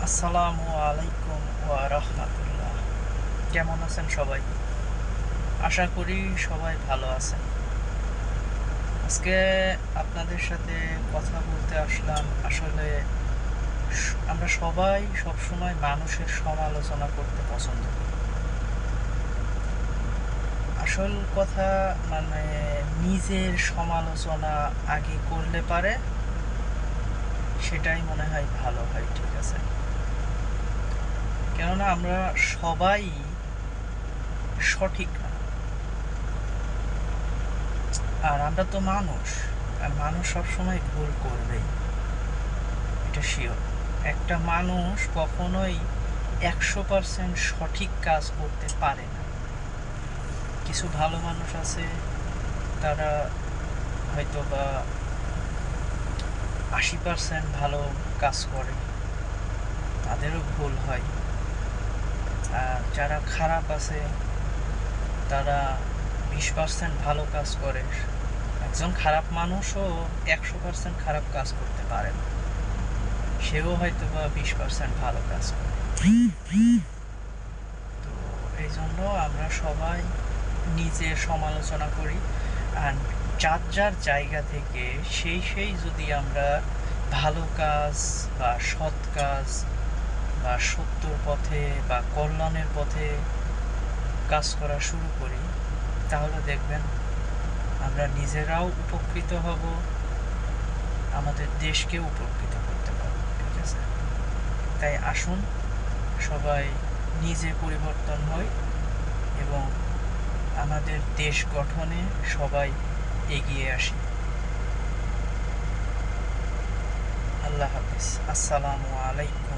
আসসালামু আলাইকুম ওয়া রাহমাতুল্লাহ। কেমন আছেন সবাই? আশা করি সবাই ভালো আছেন। আজকে আপনাদের সাথে কথা বলতে আসলাম। আসলে আমরা সবাই সবসময় মানুষের সমালোচনা করতে পছন্দ করি। আসল কথা মানে নিজের সমালোচনা আগে করলে পারে সেটাই মনে হয় ভালো হয়, ঠিক আছে? কেননা আমরা সবাই সঠিক না। আর আমরা তো মানুষ, আর মানুষ সবসময় ভুল করবেই, এটা শিওর। একটা মানুষ কখনোই 100% সঠিক কাজ করতে পারে না। কিছু ভালো মানুষ আছে, তারা হয়তো বা 80% ভালো কাজ করে, তাদেরও ভুল হয়। আর যারা খারাপ আছে, তারা 20% ভালো কাজ করে। একজন খারাপ মানুষও 100% খারাপ কাজ করতে পারে না, সেও হয়তো বা 20% ভালো কাজ করে। তো এই জন্য আমরা সবাই নিজের সমালোচনা করি। আর যার যার জায়গা থেকে সেই যদি আমরা ভালো কাজ বা সৎ কাজ বা সত্যর পথে বা কল্যাণের পথে কাজ করা শুরু করি, তাহলে দেখবেন আমরা নিজেরাও উপকৃত হব, আমাদের দেশকে উপকৃত করতে পারব, ঠিক আছে? তাই আসুন সবাই নিজে পরিবর্তন হই এবং আমাদের দেশ গঠনে সবাই এগিয়ে আসি। আল্লাহ হাফিজ। আসসালামু আলাইকুম।